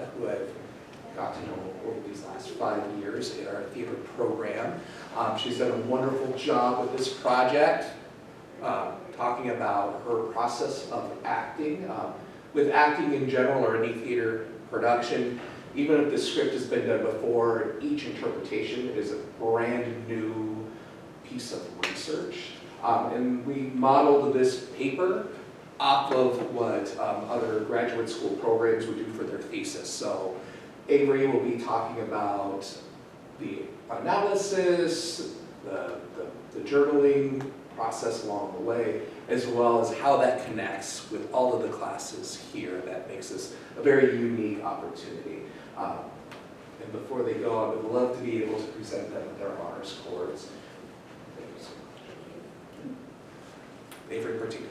who I've got to know over these last 5 years in our theater program. She's done a wonderful job with this project, talking about her process of acting. With acting in general or any theater production, even if the script has been done before, each interpretation is a brand new piece of research. And we modeled this paper off of what other graduate school programs would do for their thesis. So Avery will be talking about the analysis, the journaling process along the way, as well as how that connects with all of the classes here. That makes this a very unique opportunity. And before they go, I would love to be able to present them with their honors cords. Thank you so much. Avery Partida.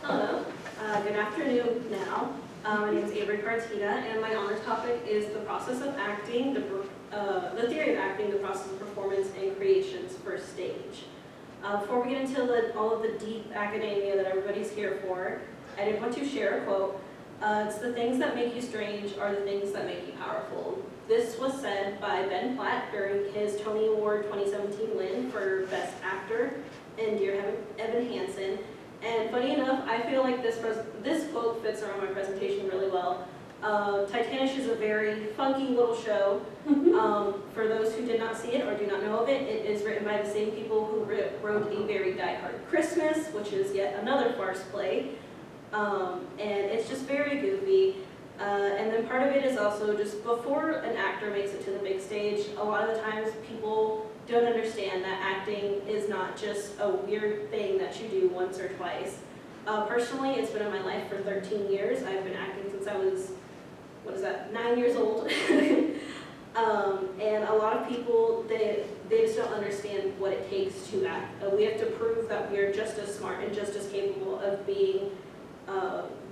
Hello, good afternoon now. My name is Avery Partida, and my honors topic is the process of acting, the theory of acting, the process of performance, and creations for stage. Before we get into all of the deep academia that everybody's here for, I did want to share a quote. It's the things that make you strange are the things that make you powerful. This was said by Ben Platt during his Tony Award 2017 win for Best Actor in Dear Evan Hansen. And funny enough, I feel like this quote fits around my presentation really well. Titanic is a very funky little show. For those who did not see it or do not know of it, it is written by the same people who wrote A Very Die Hard Christmas, which is yet another farce play. And it's just very goofy. And then part of it is also just before an actor makes it to the big stage, a lot of the times people don't understand that acting is not just a weird thing that you do once or twice. Personally, it's been in my life for 13 years. I've been acting since I was, 9 years old. And a lot of people, they just don't understand what it takes to act. We have to prove that we are just as smart and just as capable of being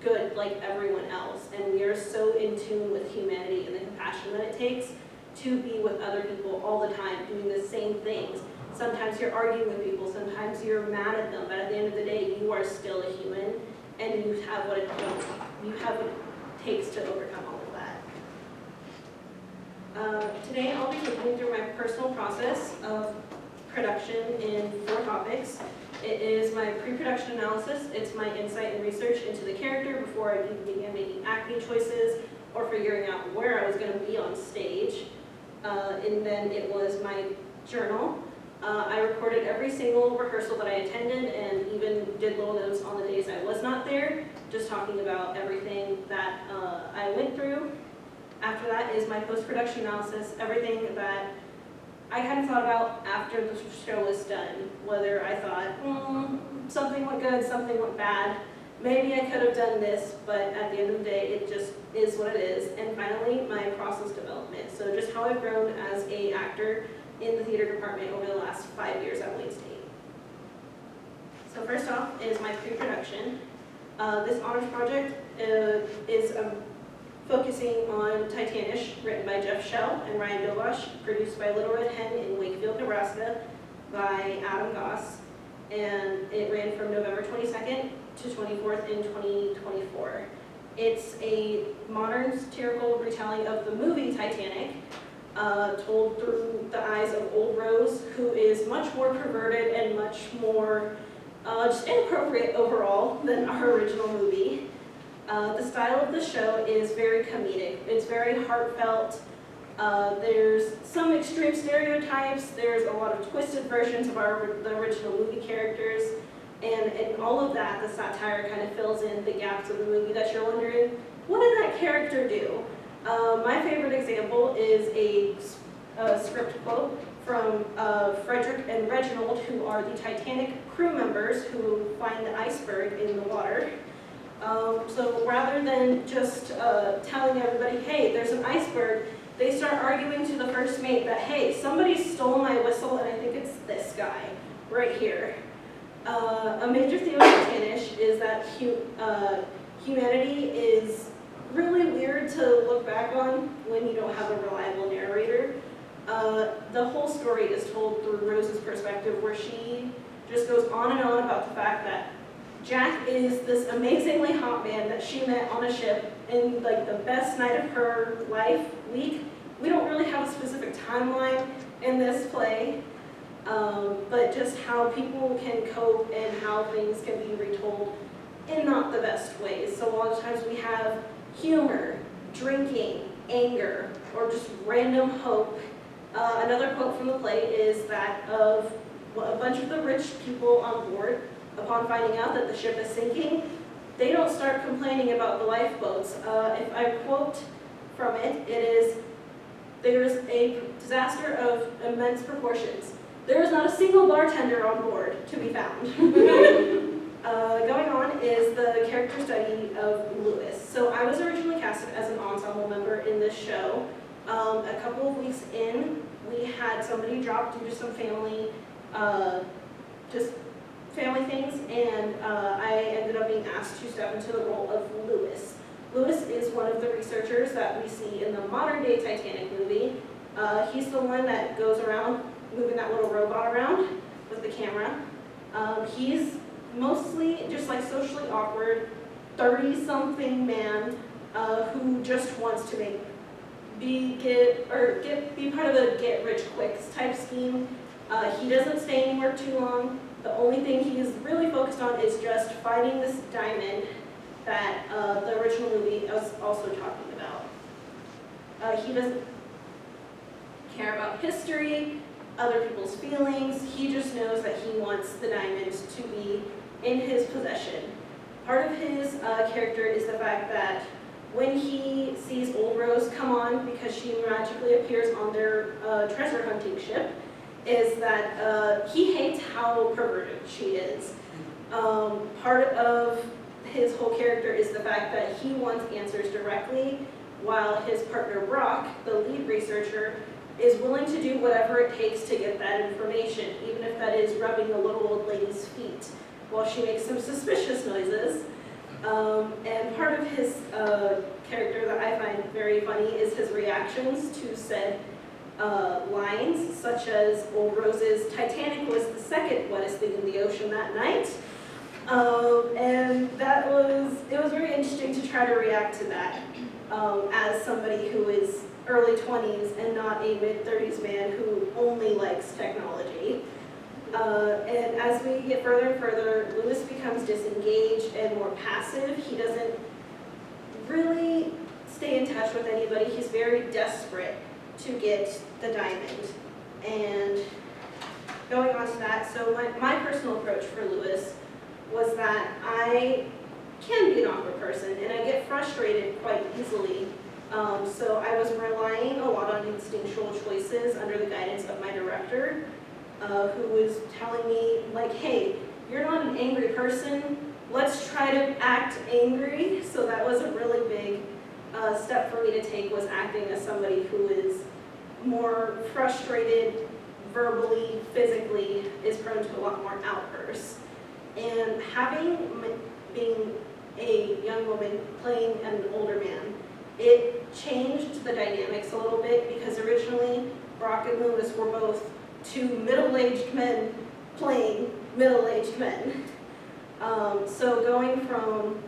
good like everyone else. And we are so in tune with humanity and the compassion that it takes to be with other people all the time, doing the same things. Sometimes you're arguing with people, sometimes you're mad at them, but at the end of the day, you are still a human, and you have what it takes to overcome all of that. Today, I'll be taking through my personal process of production in 4 topics. It is my pre-production analysis, it's my insight and research into the character before I even began making acting choices or figuring out where I was going to be on stage. And then it was my journal. I recorded every single rehearsal that I attended and even did little notes on the days I was not there, just talking about everything that I went through. After that is my post-production analysis, everything that I kind of thought about after the show was done, whether I thought, something went good, something went bad, maybe I could have done this, but at the end of the day, it just is what it is. And finally, my process development. So just how I've grown as an actor in the theater department over the last 5 years at Wayne State. So first off is my pre-production. This honors project is focusing on Titanic, written by Jeff Shell and Ryan Dobosh, produced by Little Red Hen in Wakefield, Nebraska, by Adam Goss, and it ran from November 22nd to 24th in 2024. It's a modern satirical retelling of the movie Titanic, told through the eyes of Old Rose, who is much more perverted and much more just inappropriate overall than our original movie. The style of the show is very comedic. It's very heartfelt. There's some extreme stereotypes. There's a lot of twisted versions of the original movie characters. And in all of that, the satire kind of fills in the gaps of the movie that you're wondering, what did that character do? My favorite example is a script quote from Frederick and Reginald, who are the Titanic crew members who find the iceberg in the water. So rather than just telling everybody, hey, there's an iceberg, they start arguing to the first mate that, hey, somebody stole my whistle and I think it's this guy right here. A major theme of Titanic is that humanity is really weird to look back on when you don't have a reliable narrator. The whole story is told through Rose's perspective, where she just goes on and on about the fact that Jack is this amazingly hot man that she met on a ship in like the best night of her life week. We don't really have a specific timeline in this play, but just how people can cope and how things can be retold in not the best ways. So a lot of times we have humor, drinking, anger, or just random hope. Another quote from the play is that of a bunch of the rich people on board, upon finding out that the ship is sinking, they don't start complaining about the lifeboats. If I quote from it, it is, "There is a disaster of immense proportions. There is not a single bartender on board to be found." Going on is the character study of Lewis. So I was originally casted as an ensemble member in this show. A couple of weeks in, we had somebody drop due to some family, just family things, and I ended up being asked to step into the role of Lewis. Lewis is one of the researchers that we see in the modern day Titanic movie. He's the one that goes around moving that little robot around with the camera. He's mostly just like socially awkward, 30-something man who just wants to be part of a get-rich-quick type scheme. He doesn't stay anywhere too long. The only thing he's really focused on is just finding this diamond that the original movie was also talking about. He doesn't care about history, other people's feelings. He just knows that he wants the diamond to be in his possession. Part of his character is the fact that when he sees Old Rose come on, because she magically appears on their treasure hunting ship, is that he hates how perverted she is. Part of his whole character is the fact that he wants answers directly, while his partner Brock, the lead researcher, is willing to do whatever it takes to get that information, even if that is rubbing the little old lady's feet while she makes some suspicious noises. And part of his character that I find very funny is his reactions to said lines, such as Old Rose's "Titanic was the second wettest thing in the ocean that night." And it was very interesting to try to react to that as somebody who is early 20s and not a mid-30s man who only likes technology. And as we get further and further, Lewis becomes disengaged and more passive. He doesn't really stay in touch with anybody. He's very desperate to get the diamond. And going on to that, so my personal approach for Lewis was that I can be an awkward person and I get frustrated quite easily. So I was relying a lot on instinctual choices under the guidance of my director, who was telling me, like, hey, you're not an angry person, let's try to act angry. So that was a really big step for me to take, was acting as somebody who is more frustrated verbally, physically, is prone to a lot more outbursts. And being a young woman playing an older man, it changed the dynamics a little bit, because originally Brock and Lewis were both two middle-aged men playing middle-aged men. So going from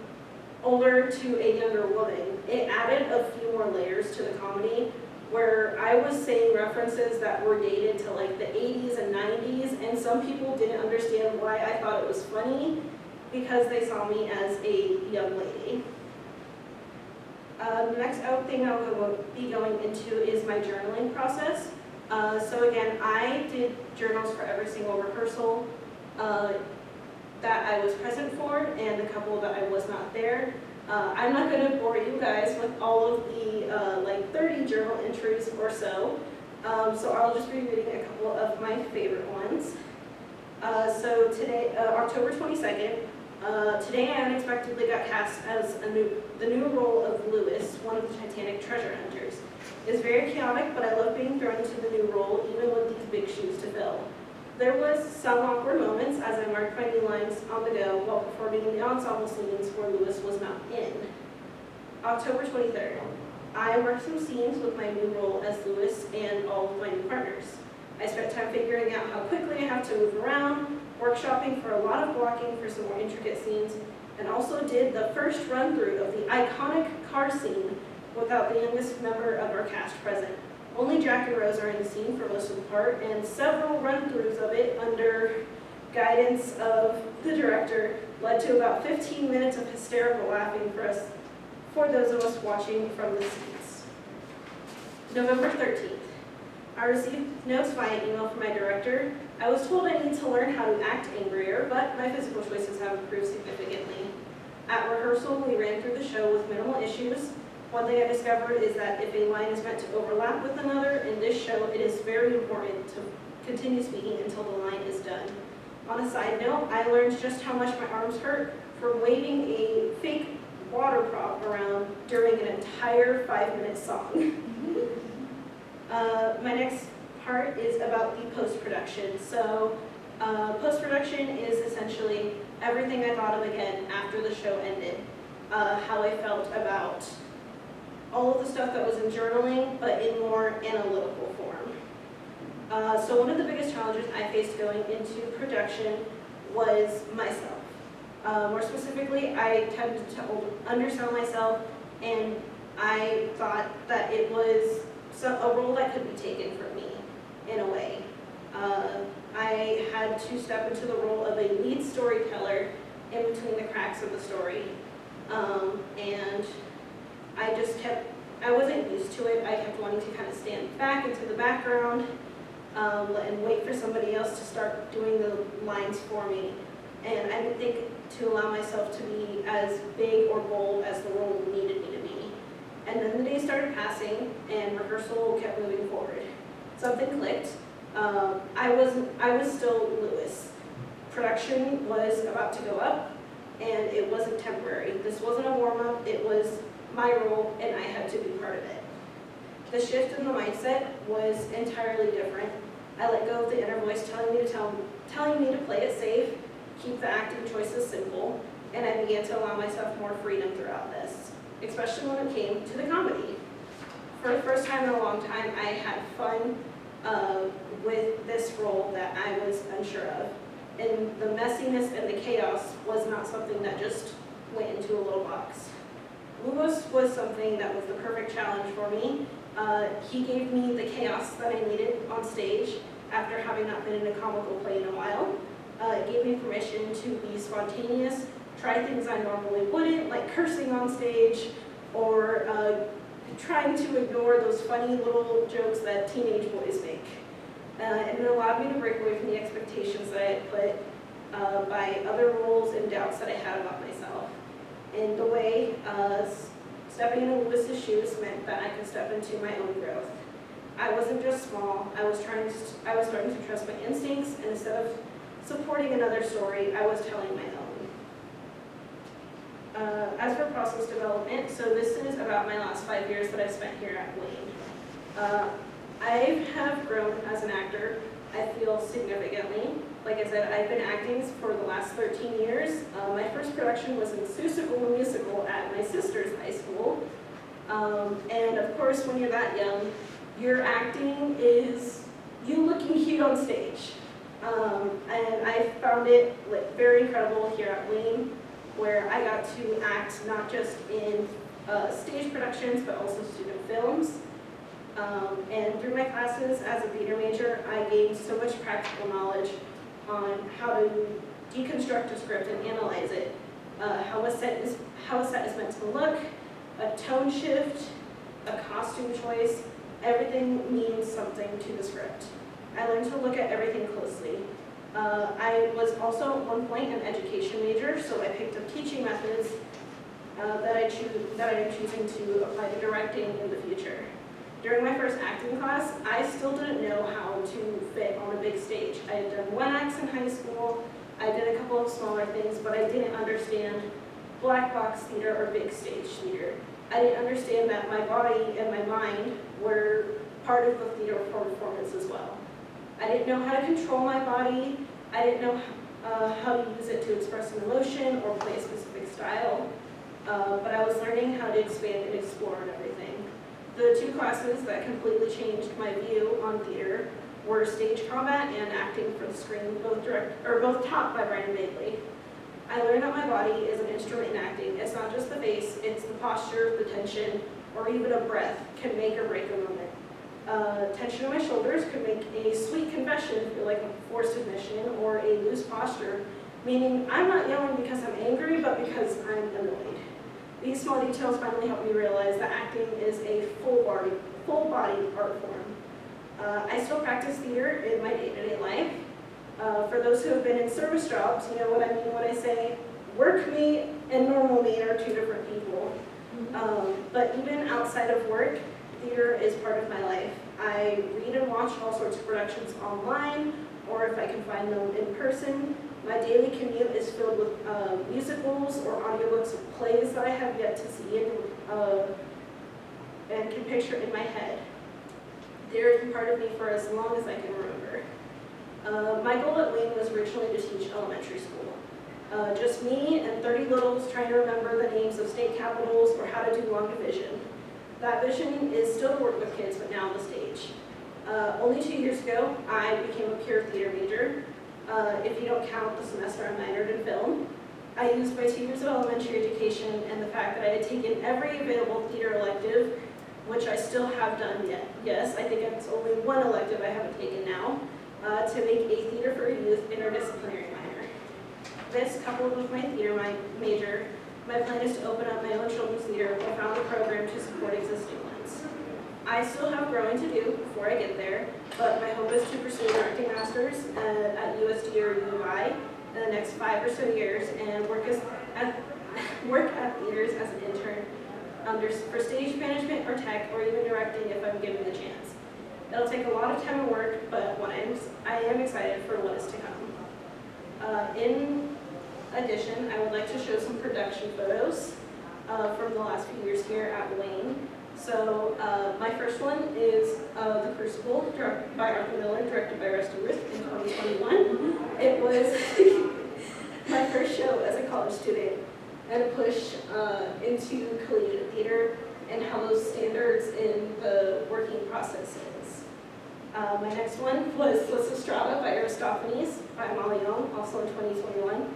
older to a younger woman, it added a few more layers to the comedy, where I was saying references that were dated to like the 80s and 90s, and some people didn't understand why I thought it was funny, because they saw me as a young lady. The next thing I'll be going into is my journaling process. So again, I did journals for every single rehearsal that I was present for, and a couple that I was not there. I'm not going to bore you guys with all of the like 30 journal entries or so. So I'll just be reading a couple of my favorite ones. So today, October 22nd, today I unexpectedly got cast as the new role of Lewis, one of the Titanic treasure hunters. It's very chaotic, but I love being thrown into the new role, even with these big shoes to fill. There was some awkward moments as I marked my new lines on the go while performing in the ensemble scenes where Lewis was not in. October 23rd, I worked some scenes with my new role as Lewis and all of my new partners. I spent time figuring out how quickly I have to move around, workshopping for a lot of blocking for some more intricate scenes, and also did the first run-through of the iconic car scene without the youngest member of our cast present. Only Jack and Rose are in the scene for most of the part, and several run-throughs of it under guidance of the director led to about 15 minutes of hysterical laughing for those of us watching from the seats. November 13th. I received notes via email from my director. I was told I need to learn how to act angrier, but my physical choices have improved significantly. At rehearsal, we ran through the show with minimal issues. One thing I discovered is that if a line is meant to overlap with another, in this show it is very important to continue speaking until the line is done. On a side note, I learned just how much my arms hurt from waving a fake water prop around during an entire 5-minute song. My next part is about the post-production. So post-production is essentially everything I thought of again after the show ended. How I felt about all of the stuff that was in journaling, but in more analytical form. So one of the biggest challenges I faced going into production was myself. More specifically, I tended to undersell myself, and I thought that it was a role that could be taken from me, in a way. I had to step into the role of a lead storyteller in between the cracks of the story. And I wasn't used to it. I kept wanting to kind of stand back into the background and wait for somebody else to start doing the lines for me. And I didn't think to allow myself to be as big or bold as the role needed me to be. And then the days started passing and rehearsal kept moving forward. Something clicked. I was still Lewis. Production was about to go up, and it wasn't temporary. This wasn't a warm-up, it was my role, and I had to be part of it. The shift in the mindset was entirely different. I let go of the inner voice telling me to play it safe, keep the acting choices simple, and I began to allow myself more freedom throughout this, especially when it came to the comedy. For the first time in a long time, I had fun with this role that I was unsure of. And the messiness and the chaos was not something that just went into a little box. Lewis was something that was the perfect challenge for me. He gave me the chaos that I needed on stage after having not been in a comical play in a while. It gave me permission to be spontaneous, try things I normally wouldn't, like cursing on stage, or trying to ignore those funny little jokes that teenage boys make. And it allowed me to break away from the expectations that I had put by other roles and doubts that I had about myself. In the way, stepping into Lewis's shoes meant that I could step into my own growth. I wasn't just small, I was starting to trust my instincts, and instead of supporting another story, I was telling my own. As for process development, so this is about my last 5 years that I've spent here at Wayne. I have grown as an actor, I feel, significantly. Like I said, I've been acting for the last 13 years. My first production was in Seussical Musical at my sister's high school. And of course, when you're that young, your acting is you looking cute on stage. And I found it very incredible here at Wayne, where I got to act not just in stage productions, but also student films. And through my classes as a theater major, I gained so much practical knowledge on how to deconstruct a script and analyze it, how a set is meant to look, a tone shift, a costume choice. Everything means something to the script. I learned to look at everything closely. I was also at one point an education major, so I picked up teaching methods that I am choosing to apply to directing in the future. During my first acting class, I still didn't know how to fit on a big stage. I had done one acts in high school, I did a couple of smaller things, but I didn't understand black box theater or big stage theater. I didn't understand that my body and my mind were part of the theater performance as well. I didn't know how to control my body, I didn't know how to use it to express an emotion or play a specific style, but I was learning how to expand and explore and everything. The two classes that completely changed my view on theater were stage combat and acting for the screen, both taught by Brian Bailey. I learned that my body is an instrument in acting. It's not just the face, it's the posture, the tension, or even a breath can make or break a moment. Tension in my shoulders could make a sweet confession feel like a forced admission, or a loose posture, meaning I'm not yelling because I'm angry, but because I'm annoyed. These small details finally helped me realize that acting is a full-body art form. I still practice theater in my day-to-day life. For those who have been in service jobs, you know what I mean when I say work me and normal me are two different people. But even outside of work, theater is part of my life. I read and watch all sorts of productions online, or if I can find them in person. My daily commute is filled with musicals or audiobooks of plays that I have yet to see and can picture in my head. Theater has been part of me for as long as I can remember. My goal at Wayne was originally to teach elementary school. Just me and 30 littles trying to remember the names of state capitals or how to do long division. That vision is still to work with kids, but now on the stage. Only 2 years ago, I became a pure theater major. If you don't count the semester I minored in film. I used my 2 years of elementary education and the fact that I had taken every available theater elective, which I still have done yet. Yes, I think it's only one elective I haven't taken now, to make a theater for youth interdisciplinary minor. This, coupled with my theater major, my plan is to open up my own children's theater or found a program to support existing ones. I still have growing to do before I get there, but my hope is to pursue an acting master's at USD or UI in the next 5 or so years and work at theaters as an intern for stage management or tech or even directing if I'm given the chance. It'll take a lot of time and work, but I am excited for what is to come. In addition, I would like to show some production photos from the last few years here at Wayne. So my first one is The Crucible, directed by Arthur Miller, directed by Rusty Ruth in 2021. It was my first show as a college student and a push into collegiate theater and how those standards in the working process is. My next one was Lysistrata by Aristophanes by Molly Young, also in 2021.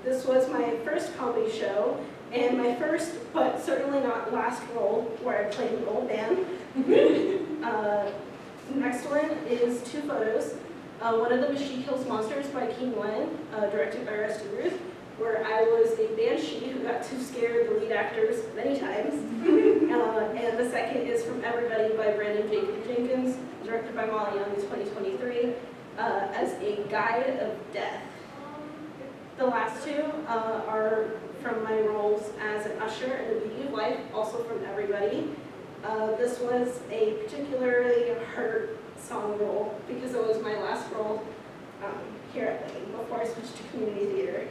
This was my first comedy show and my first, but certainly not last role, where I played an old man. Next one is two photos. One of them is She Kills Monsters by King Wen, directed by Rusty Ruth, where I was a banshee who got to scare the lead actors many times. And the second is From Everybody by Brandon Jenkins, directed by Molly Young in 2023, as a guide of death. The last two are from my roles as an usher in The Beauty of Life, also From Everybody. This was a particularly hard song role because it was my last role here at Wayne before I switched to community theater.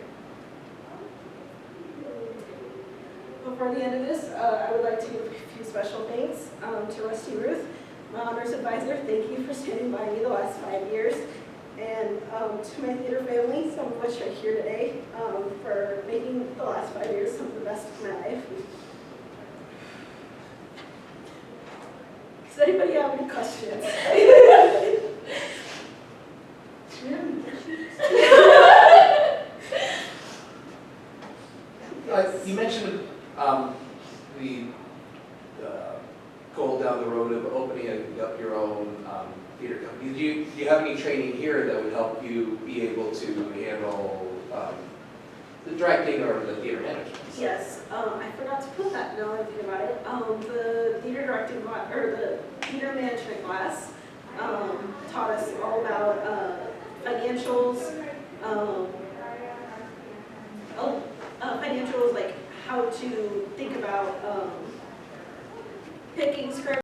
Before the end of this, I would like to give a few special thanks to Rusty Ruth, my honors advisor. Thank you for standing by me the last 5 years. And to my theater family, some of which are here today, for making the last 5 years some of the best of my life. Does anybody have any questions? You mentioned the goal down the road of opening up your own theater company. Do you have any training here that would help you be able to handle the directing or the theater management? Yes, I forgot to put that now that I think about it. The theater directing class, or the theater management class, taught us all about financials, like how to think about picking scripts.